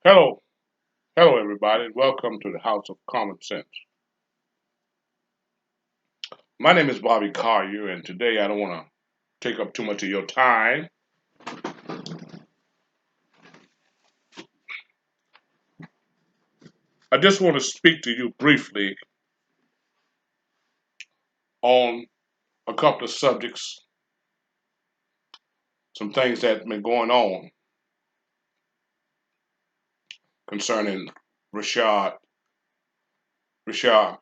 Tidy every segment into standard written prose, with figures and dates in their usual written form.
Hello, hello everybody. Welcome to the House of Common Sense. My name is Bobby Collier, and today I don't want to take up too much of your time. I just want to speak to you briefly on a couple of subjects, some things that have been going on concerning Rashad, Rashad,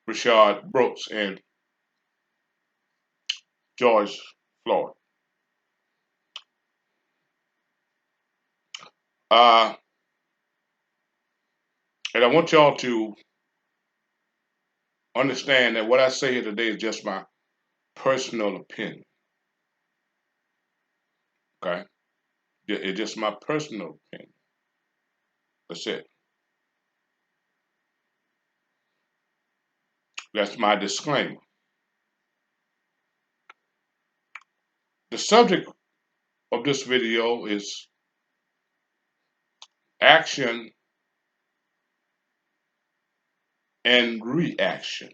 Rashad Brooks and George Floyd. Uh, and I want y'all to understand that what I say here today is just my personal opinion. Okay, it's just my personal opinion. That's it. That's my disclaimer. The subject of this video is action and reaction.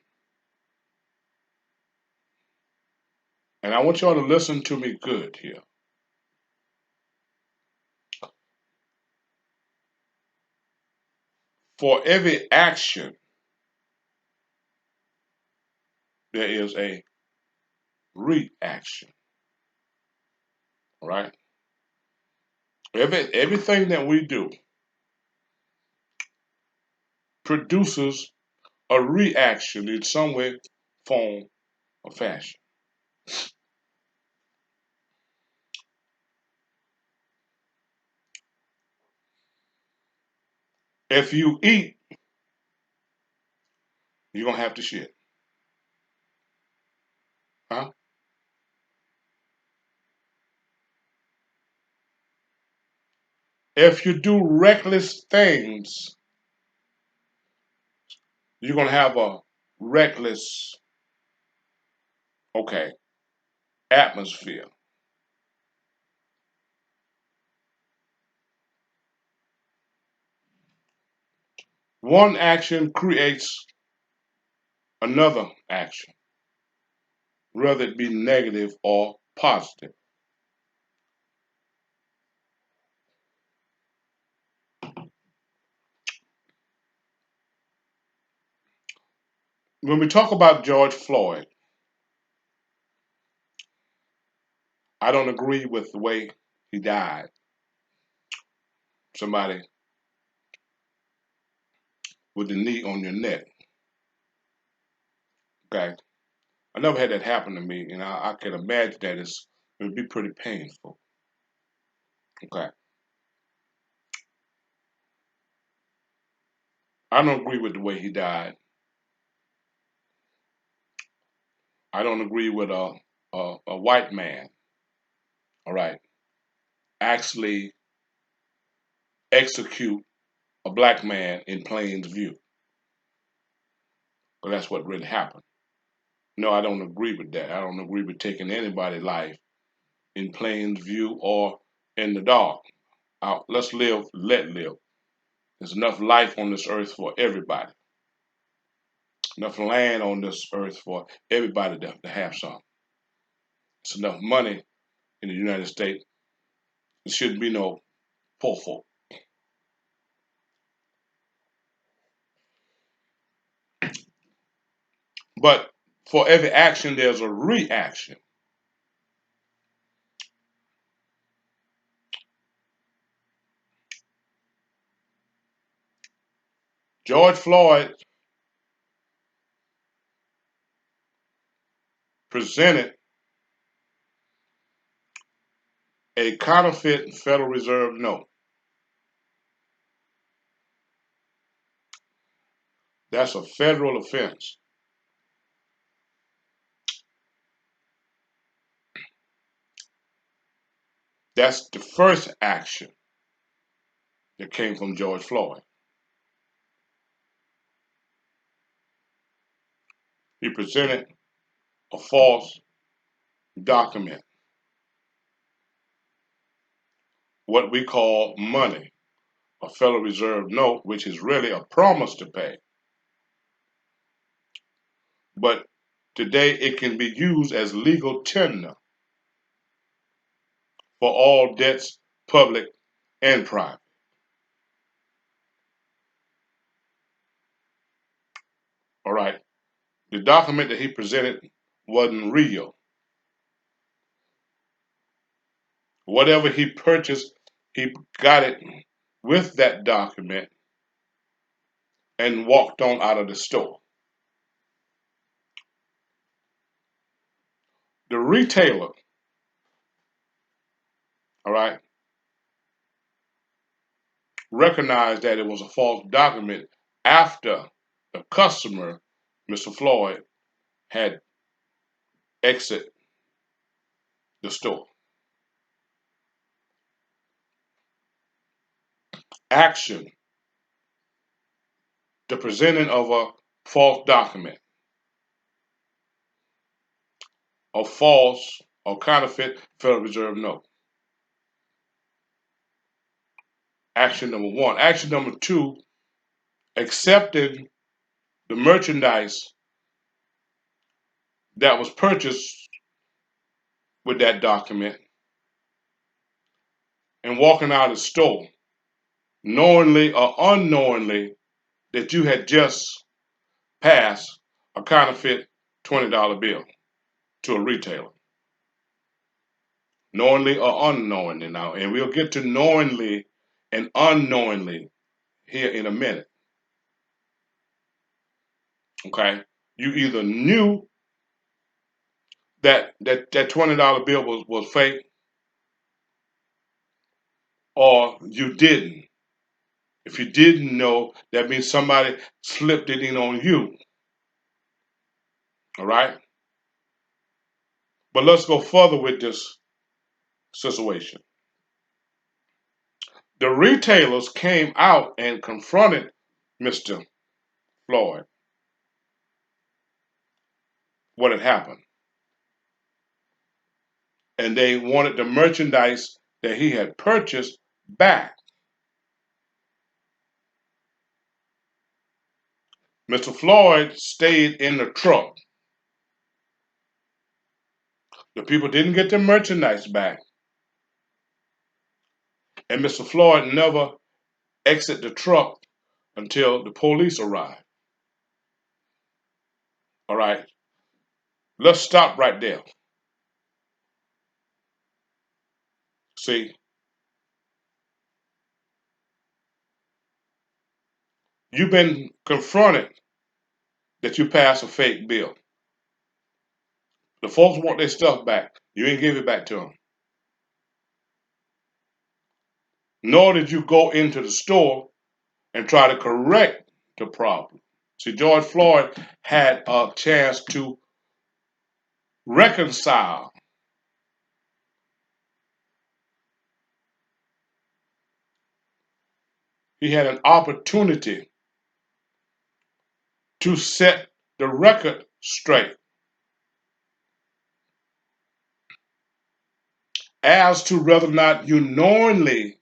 And I want y'all to listen to me good here. For every action, there is a reaction. All right? Everything that we do produces a reaction in some way, form, or fashion. If you eat, you're going to have to shit. Huh? If you do reckless things, you're going to have a reckless, okay, atmosphere. One action creates another action, whether it be negative or positive. When we talk about George Floyd, I don't agree with the way he died. Somebody with the knee on your neck. Okay. I never had that happen to me, and I can imagine that it would be pretty painful. Okay. I don't agree with the way he died. I don't agree with a white man, all right, actually execute a black man in plain view. Because that's what really happened. No, I don't agree with that. I don't agree with taking anybody's life in plain view or in the dark. Let's live, let live. There's enough life on this earth for everybody. Enough land on this earth for everybody to have some. There's enough money in the United States. There shouldn't be no poor folk. But for every action, there's a reaction. George Floyd presented a counterfeit Federal Reserve note. That's a federal offense. That's the first action that came from George Floyd. He presented a false document what we call money, a Federal Reserve note, which is really a promise to pay. But today it can be used as legal tender for all debts, public and private. All right. The document that he presented wasn't real. Whatever he purchased, he got it with that document and walked on out of the store. The retailer, all right, recognized that it was a false document after the customer, Mr. Floyd, had exit the store. Action, the presenting of a false document, a false or counterfeit Federal Reserve note. Action number one. Action number two, accepting the merchandise that was purchased with that document and walking out of the store, knowingly or unknowingly, that you had just passed a counterfeit $20 bill to a retailer. Knowingly or unknowingly now. And we'll get to knowingly and unknowingly here in a minute. Okay? You either knew that $20 bill was fake, or you didn't. If you didn't know, that means somebody slipped it in on you. All right? But let's go further with this situation. The retailers came out and confronted Mr. Floyd. What had happened? And they wanted the merchandise that he had purchased back. Mr. Floyd stayed in the truck. The people didn't get their merchandise back. And Mr. Floyd never exited the truck until the police arrived. All right, let's stop right there. See, you've been confronted that you passed a fake bill. The folks want their stuff back. You didn't give it back to them. Nor did you go into the store and try to correct the problem. See, George Floyd had a chance to reconcile. He had an opportunity to set the record straight as to whether or not you knowingly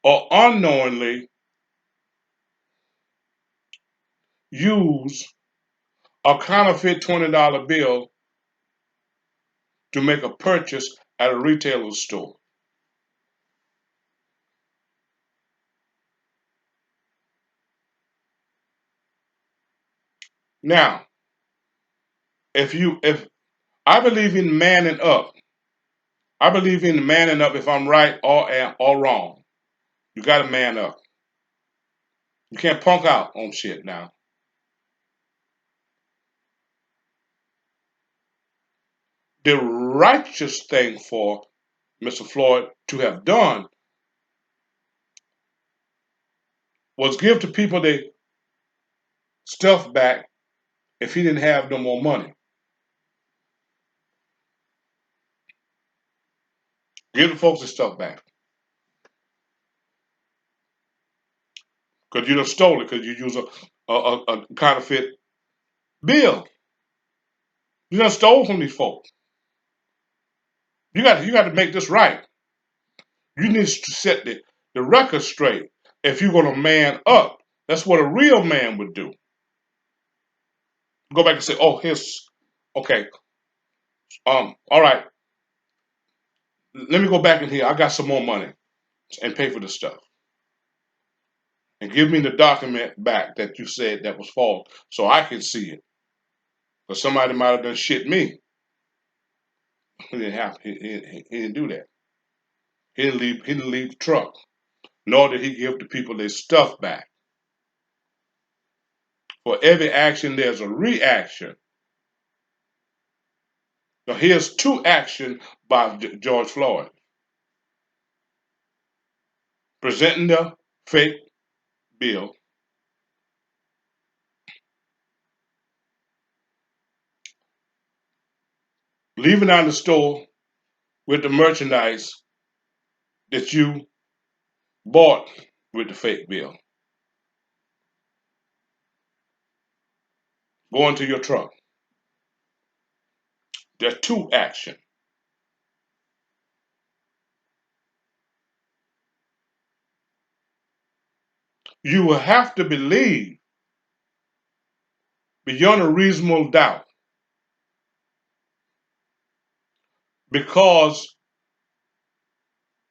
or unknowingly use a counterfeit $20 bill to make a purchase at a retailer store. Now, if I believe in manning up, I believe in manning up if I'm right or wrong. You got to man up. You can't punk out on shit now. The righteous thing for Mr. Floyd to have done was give the people their stuff back if he didn't have no more money. Give the folks their stuff back. Because you done stole it because you use a counterfeit bill. You done stole from these folks. You got to make this right. You need to set the record straight. If you're going to man up, that's what a real man would do. Go back and say, oh, okay, all right, let me go back in here. I got some more money and pay for the stuff. And give me the document back that you said that was false so I can see it. Because somebody might have done shit me. He didn't have, he didn't do that. He didn't leave the truck. Nor did he give the people their stuff back. For every action, there's a reaction. Now, here's two actions by George Floyd. Presenting the fake bill, leaving out the store with the merchandise that you bought with the fake bill, going to your truck. There's two actions. You will have to believe beyond a reasonable doubt because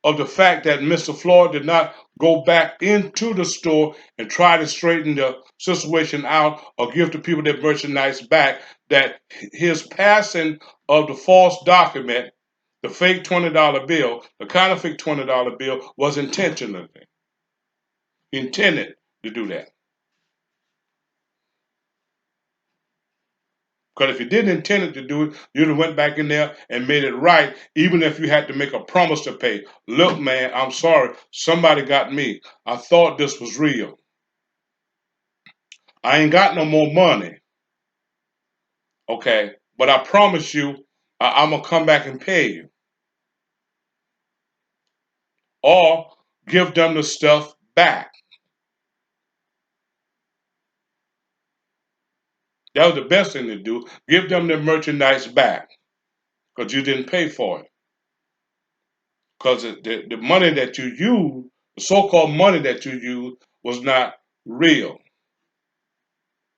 of the fact that Mr. Floyd did not go back into the store and try to straighten the situation out or give the people their merchandise back, that his passing of the false document, the fake $20 bill, the counterfeit $20 bill, was intentionally intended to do that. Because if you didn't intend to do it, you'd have went back in there and made it right, even if you had to make a promise to pay. Look, man, I'm sorry. Somebody got me. I thought this was real. I ain't got no more money. Okay. But I promise you, I'm going to come back and pay you. Or give them the stuff back. That was the best thing to do. Give them their merchandise back. Because you didn't pay for it. Because the money that you used, the so-called money that you used, was not real.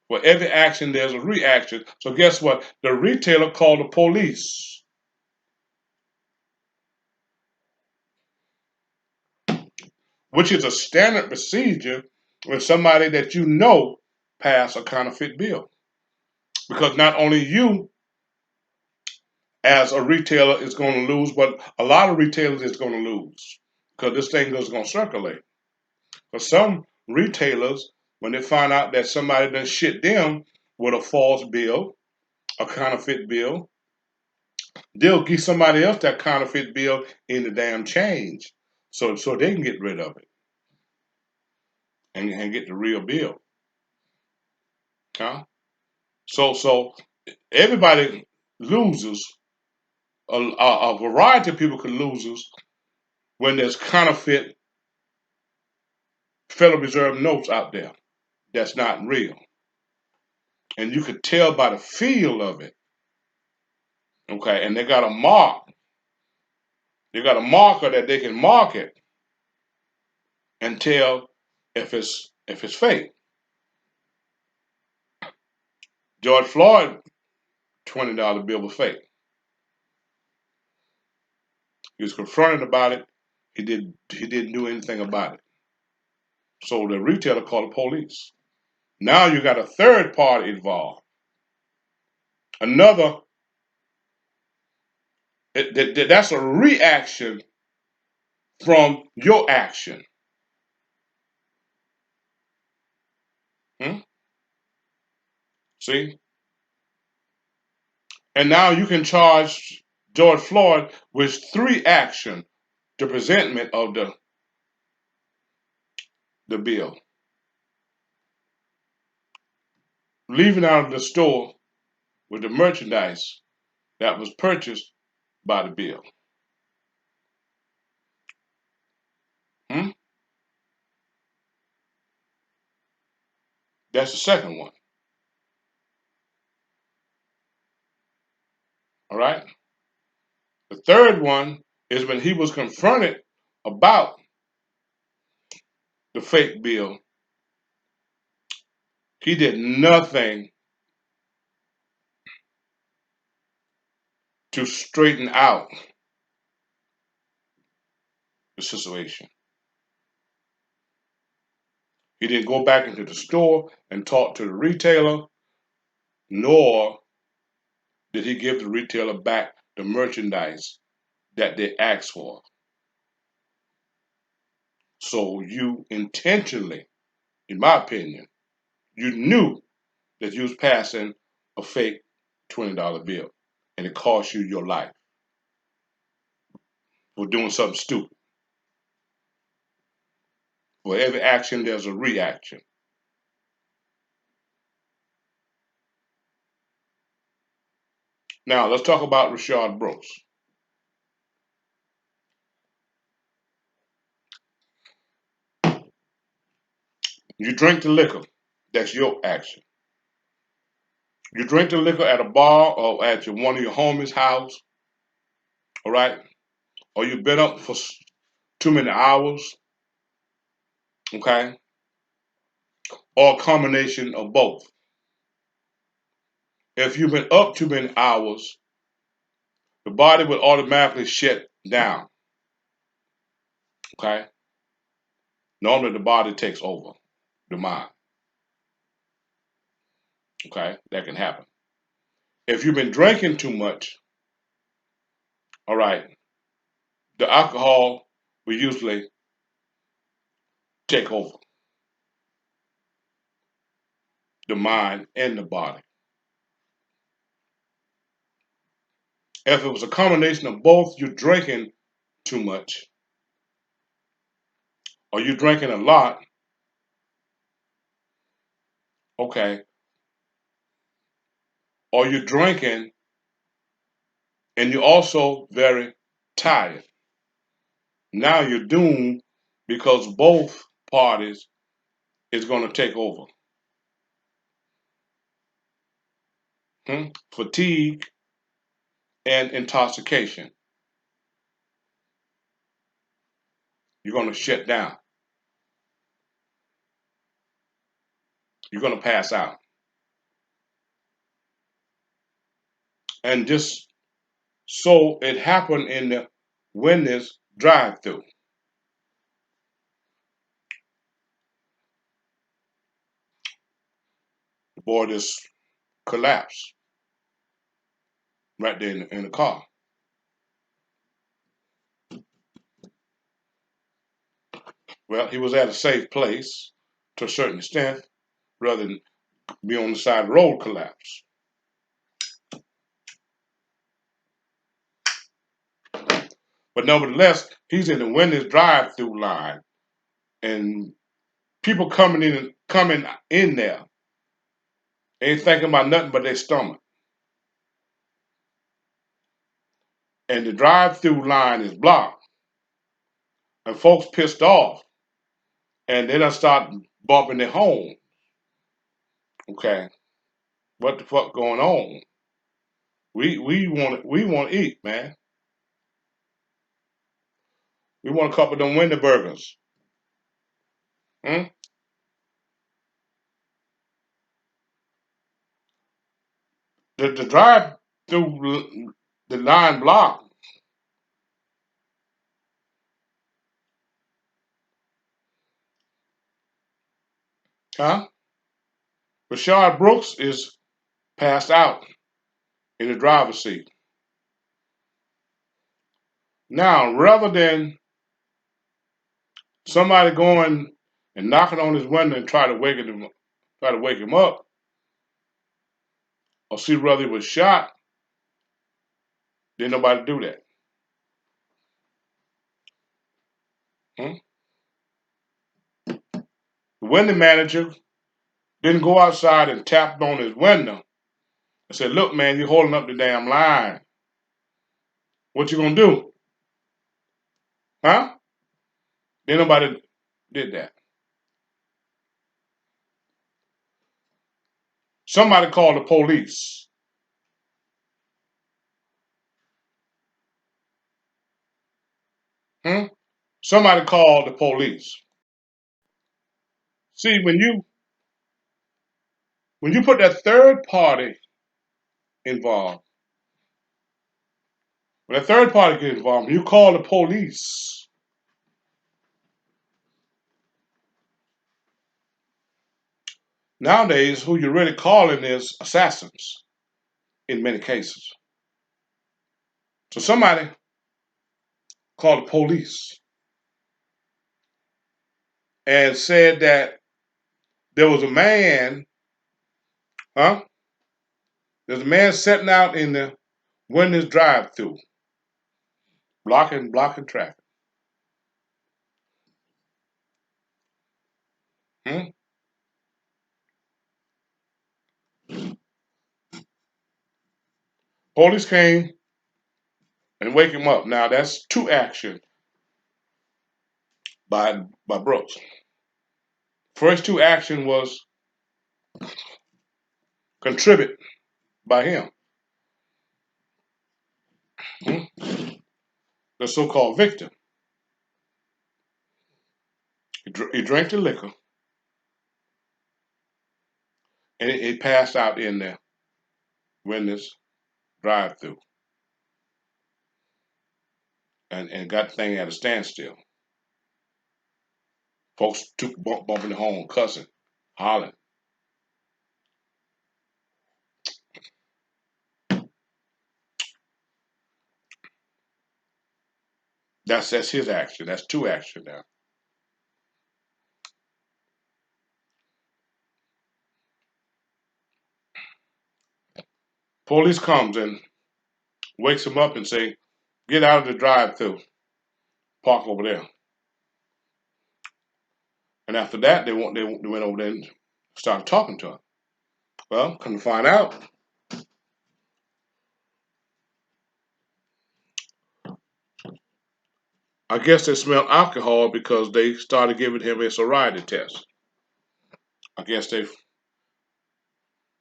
For every action, there's a reaction. So guess what? The retailer called the police, which is a standard procedure when somebody that you know pass a counterfeit bill. Because not only you as a retailer is going to lose, but a lot of retailers is going to lose because this thing is going to circulate. For some retailers, when they find out that somebody done shit them with a false bill, a counterfeit bill, they'll give somebody else that counterfeit bill in the damn change, so they can get rid of it and get the real bill. Huh? So everybody loses. A variety of people can lose when there's counterfeit Federal Reserve notes out there that's not real, and you could tell by the feel of it. Okay, and they got a mark. They got a marker that they can mark it and tell if it's fake. George Floyd $20 bill was fake. He was confronted about it. He didn't do anything about it. So the retailer called the police. Now you got a third party involved. Another that's a reaction from your action. Hmm? See? And now you can charge George Floyd with three actions: the presentment of the bill, leaving out of the store with the merchandise that was purchased by the bill. Hmm? That's the second one. All right? The third one is when he was confronted about the fake bill, he did nothing to straighten out the situation. He didn't go back into the store and talk to the retailer, nor did he give the retailer back the merchandise that they asked for. So you intentionally, in my opinion, you knew that you was passing a fake $20 bill, and it cost you your life for doing something stupid. For every action, there's a reaction. Now, let's talk about Rayshard Brooks. You drink the liquor, that's your action. You drink the liquor at a bar or at one of your homies' house, all right? Or you've been up for too many hours, okay? Or a combination of both. If you've been up too many hours, the body will automatically shut down, okay? Normally the body takes over the mind, okay? That can happen. If you've been drinking too much, all right, the alcohol will usually take over the mind and the body. If it was a combination of both, you're drinking too much or you're drinking a lot, okay, or you're drinking and you're also very tired. Now you're doomed because both parties is going to take over. Fatigue and intoxication. You're going to shut down. You're going to pass out. And just so it happened in the Wendy's drive-through. The boy just collapsed right there in the car. Well, he was at a safe place to a certain extent rather than be on the side of the road collapse. But nevertheless, he's in the Wendy's drive-through line, and people coming in there ain't thinking about nothing but their stomach. And the drive-through line is blocked, and folks pissed off, and they done start bumping their home. Okay, what the fuck going on? We want to eat, man. We want a couple of them Wendy burgers. Hmm? The drive through the line block, huh? Rayshard Brooks is passed out in the driver's seat. Now, rather than somebody going and knocking on his window and try to wake him up, or see whether he was shot, didn't nobody do that. Hmm? The window manager didn't go outside and tapped on his window and said, "Look, man, you're holding up the damn line. What you gonna do?" Huh? Then nobody did that. Somebody called the police. Hmm? Somebody called the police. See, when you put that third party involved, when a third party gets involved, you call the police. Nowadays, who you're really calling is assassins in many cases. So somebody called the police and said that there was a man, huh? There's a man sitting out in the Wendy's drive-through, blocking traffic. Hmm? Police came and wake him up. Now that's two action by Brooks. First two action was contribute by him, the so-called victim. He drank the liquor and it passed out in there when this drive-through and got the thing at a standstill. Folks took bumping the horn, cussing, hollering. That's his action. That's two action now. Police comes and wakes him up and say, "Get out of the drive-through. Park over there." And after that, they went over there and started talking to him. Well, come to find out, I guess they smelled alcohol because they started giving him a sobriety test. I guess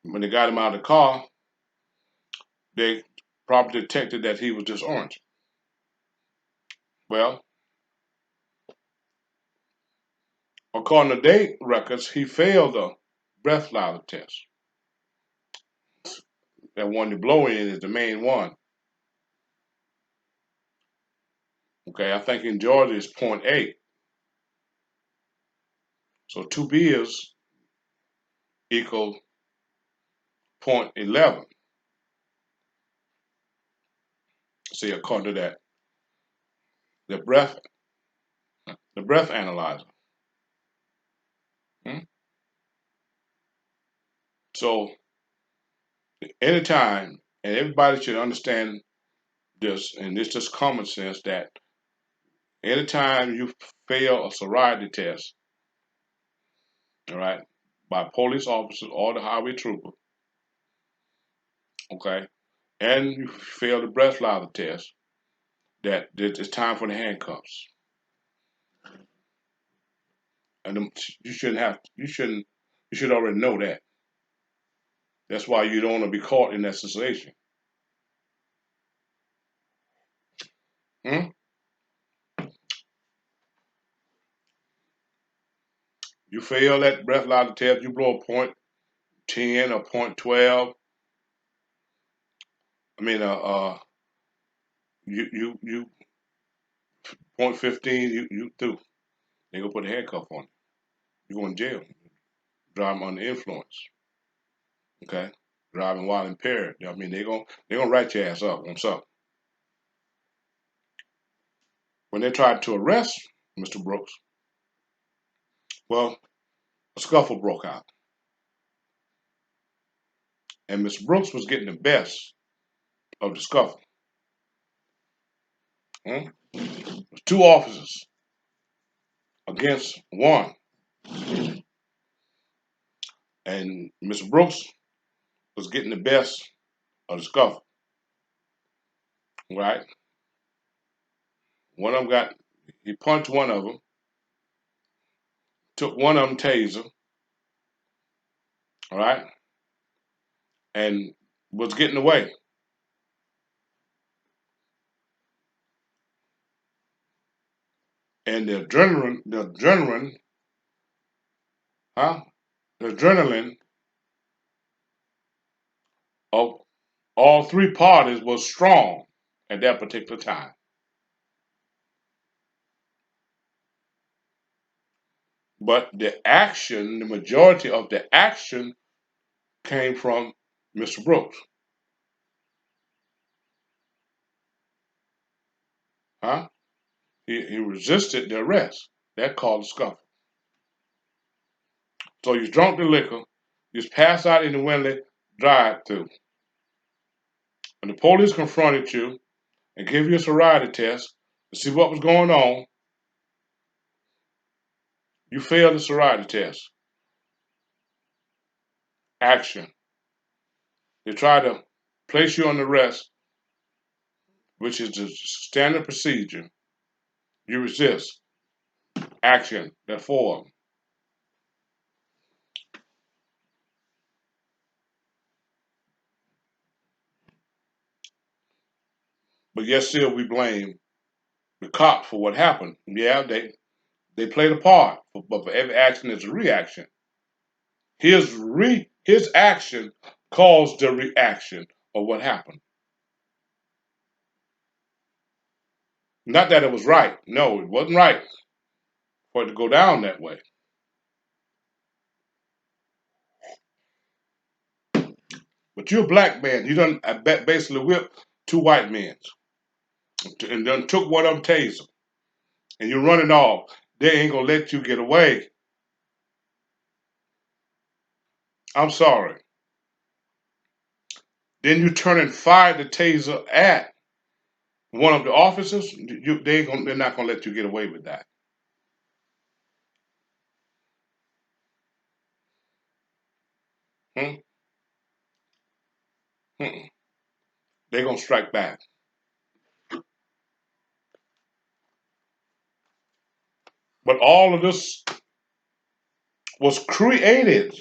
when they got him out of the car, they probably detected that he was just orange. Well, according to date records, he failed the breathalyzer test. That one to blow in is the main one. Okay, I think in Georgia it's 0.8. So two beers equal 0.11. See, according to that, the breath, the breath analyzer. Hmm? So anytime, and everybody should understand this, and it's just common sense that anytime you fail a sobriety test, all right, by police officers or the highway trooper, okay, and you fail the breathalyzer test, that it's time for the handcuffs. And you shouldn't have, you should already know that. That's why you don't want to be caught in that situation. Hmm? You fail that breathalyzer test, you blow a point 10 or point 12. I mean, you point 15, you through. They gonna put a handcuff on you. You go in jail. Driving under influence. Okay, driving while impaired. I mean, they gonna write your ass up on something. When they tried to arrest Mr. Brooks, well, a scuffle broke out, and Mr. Brooks was getting the best of the scuffle. Hmm? Two officers against one, and Mr. Brooks was getting the best of the scuffle. Right? One of them he punched one of them, took one of them taser, all right, and was getting away. And huh? The adrenaline of all three parties was strong at that particular time. But the action, the majority of the action came from Mr. Brooks. Huh? He resisted the arrest. That called a scuffle. So you drunk the liquor, you just pass out in the Windley drive-through. When the police confronted you and gave you a sobriety test to see what was going on, you failed the sobriety test. Action. They tried to place you on arrest, which is the standard procedure. You resist. Action. Therefore. But yet still we blame the cops for what happened. Yeah, they played a part, but for every action is a reaction. His action caused the reaction of what happened. Not that it was right. No, it wasn't right for it to go down that way. But you're a black man. You done basically whipped two white men and done took one of them taser. And you're running off. They ain't gonna let you get away. I'm sorry. Then you turn and fire the taser at one of the officers. They're not gonna let you get away with that. Hmm? Hmm. They're gonna strike back. But all of this was created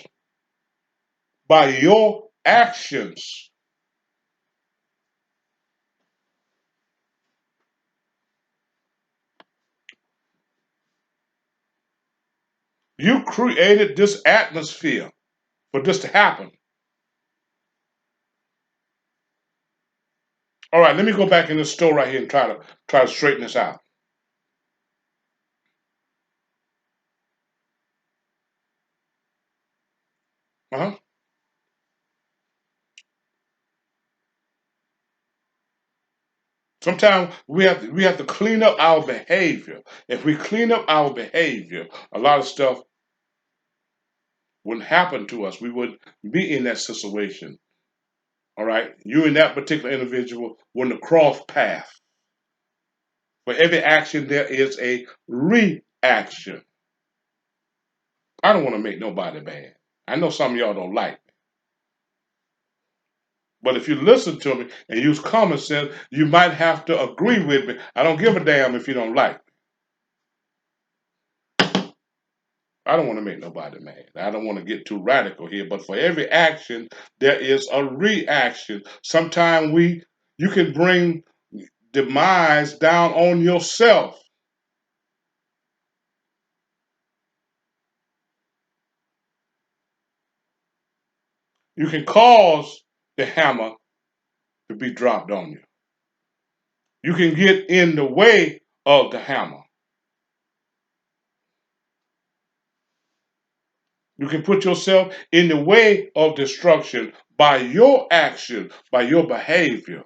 by your actions. You created this atmosphere for this to happen. All right, let me go back in the store right here and try to straighten this out. Uh-huh. Sometimes we have to clean up our behavior. If we clean up our behavior, a lot of stuff wouldn't happen to us. We wouldn't be in that situation. All right, you and that particular individual wouldn't have crossed paths. For every action, there is a reaction. I don't want to make nobody mad. I know some of y'all don't like me. But if you listen to me and use common sense, you might have to agree with me. I don't give a damn if you don't like me. I don't want to make nobody mad. I don't want to get too radical here. But for every action, there is a reaction. Sometimes you can bring demise down on yourself. You can cause the hammer to be dropped on you. You can get in the way of the hammer. You can put yourself in the way of destruction by your action, by your behavior.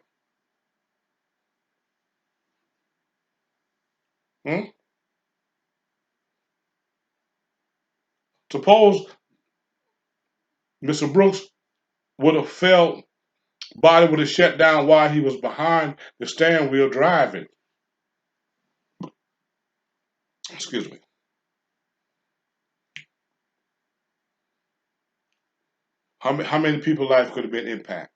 Hmm? Suppose Mr. Brooks would have felt body would have shut down while he was behind the steering wheel driving. Excuse me. How many people's life could have been impacted?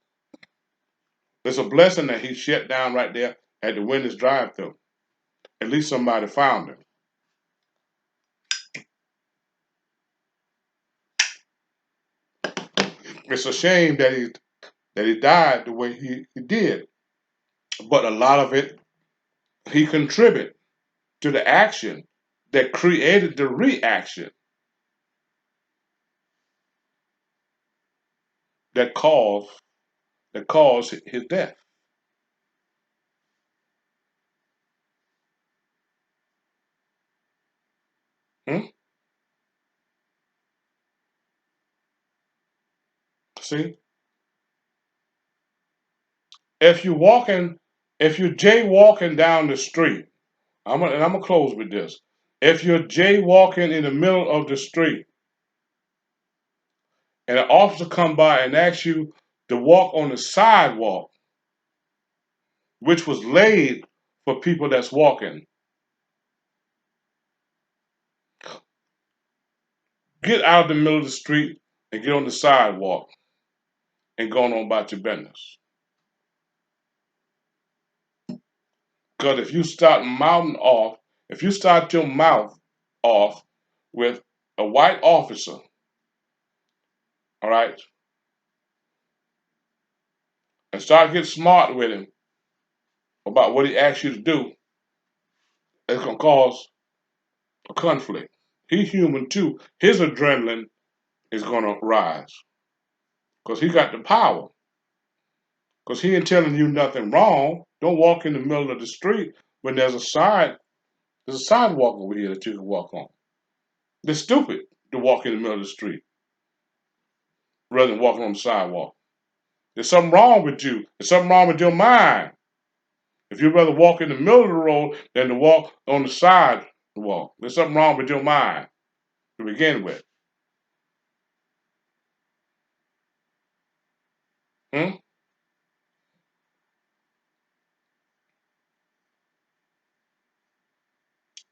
It's a blessing that he shut down right there at the Wendy's drive-thru. At least somebody found him. It's a shame that he died the way he did. But a lot of it he contributed to the action that created the reaction that caused his death. Hmm? See, if you're walking, if you're jaywalking down the street, and I'm gonna close with this. If you're jaywalking in the middle of the street and an officer come by and asks you to walk on the sidewalk, which was laid for people that's walking, get out of the middle of the street and get on the sidewalk and go on about your business. Because if you start your mouth off with a white officer, all right, and start getting smart with him about what he asks you to do, it's gonna cause a conflict. He's human too. His adrenaline is gonna rise because he got the power. Because he ain't telling you nothing wrong. Don't walk in the middle of the street when there's a sidewalk over here that you can walk on. It's stupid to walk in the middle of the street rather than walking on the sidewalk. There's something wrong with you. There's something wrong with your mind. If you'd rather walk in the middle of the road than to walk on the sidewalk, there's something wrong with your mind to begin with. Hmm?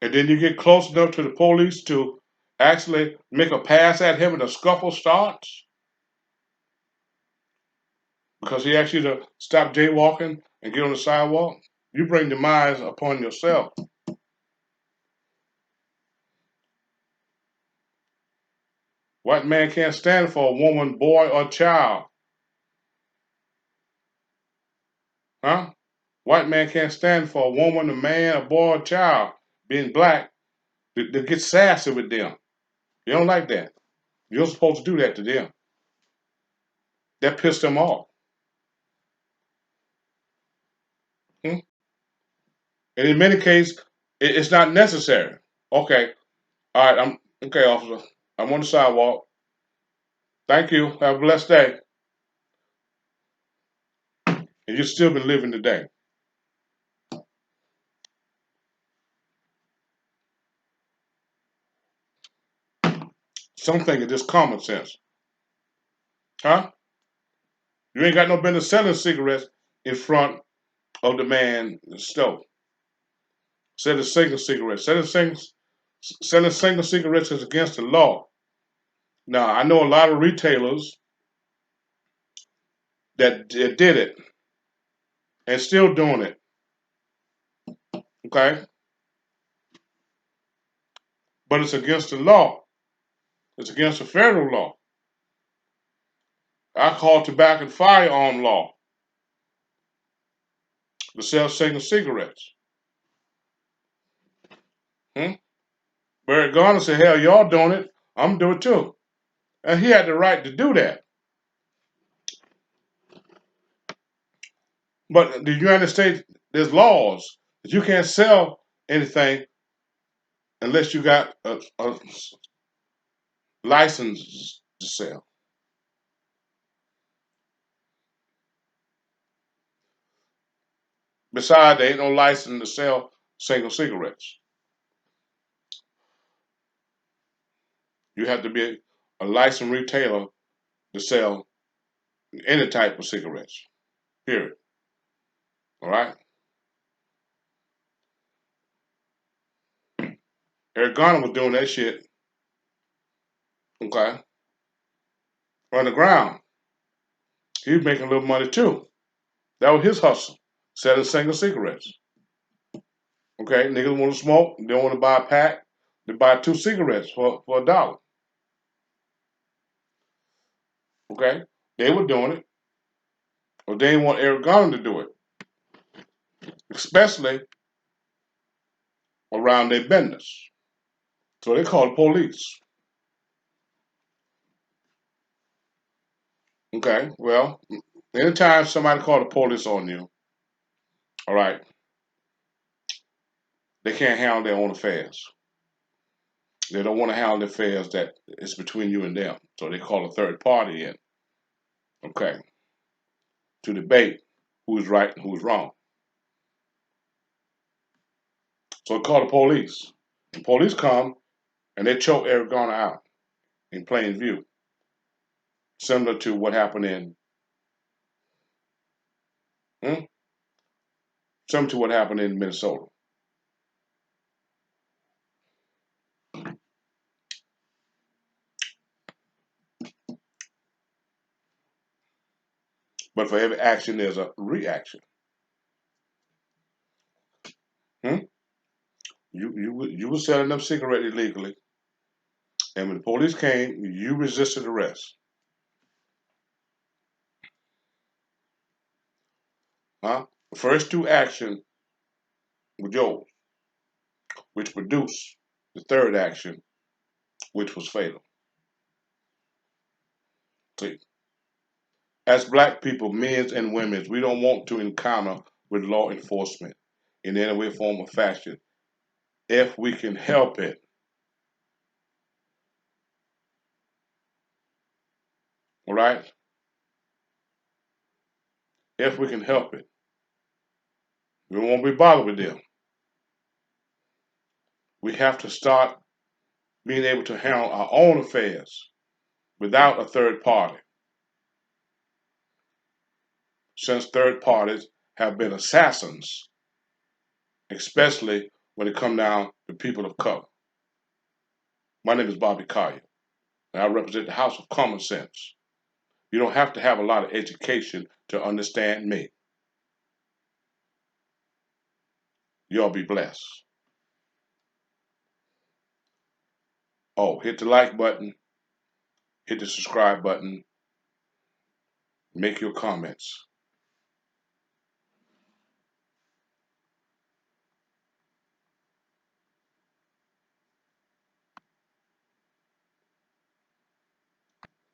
And then you get close enough to the police to actually make a pass at him and a scuffle starts because he asks you to stop jaywalking and get on the sidewalk. You bring demise upon yourself. White man can't stand for a woman, boy, or child. Huh? White man can't stand for a woman, a man, a boy, or child being black to get sassy with them. You don't like that. You're supposed to do that to them. That pissed them off. Hmm? And in many cases, it's not necessary. Okay, all right, I'm okay, officer. I'm on the sidewalk. Thank you. Have a blessed day. And you've still been living today. Something is just common sense. Huh? You ain't got no business selling cigarettes in front of the man stove. Selling single cigarettes. Selling single cigarettes is against the law. Now, I know a lot of retailers that did it and still doing it. Okay? But it's against the law. It's against the federal law. Alcohol, tobacco, and firearm law to sell single cigarettes. Hmm? Barry Garner said, hell, y'all doing it. I'm doing it too. And he had the right to do that. But in the United States, there's laws that you can't sell anything unless you got a license to sell. Besides, there ain't no license to sell single cigarettes. You have to be a licensed retailer to sell any type of cigarettes. Period. All right. Eric Garner was doing that shit. Okay. On the ground, he was making a little money too. That was his hustle, selling single cigarettes. Okay, niggas want to smoke. They don't want to buy a pack. They buy two cigarettes for $1. Okay, they were doing it, but they didn't want Eric Garner to do it, especially around their business. So they call the police. Okay, well, anytime somebody call the police on you, all right, they can't handle their own affairs. They don't want to handle the affairs that is between you and them. So they call a third party in, okay, to debate who's right and who's wrong. So they call the police. The police come and they choke Eric Garner out in plain view, similar to what happened in, hmm? Similar to what happened in Minnesota. But for every action, there's a reaction. Hmm? You were selling them cigarettes illegally, and when the police came, you resisted arrest. Huh? The first two actions were yours, which produced the third action, which was fatal. See, as black people, men and women, we don't want to encounter with law enforcement in any way, form, or fashion if we can help it. All right? If we can help it. We won't be bothered with them. We have to start being able to handle our own affairs without a third party, since third parties have been assassins, especially when it comes down to people of color. My name is Bobby Collier, and I represent the House of Common Sense. You don't have to have a lot of education to understand me. Y'all be blessed. Oh, hit the like button, hit the subscribe button, make your comments.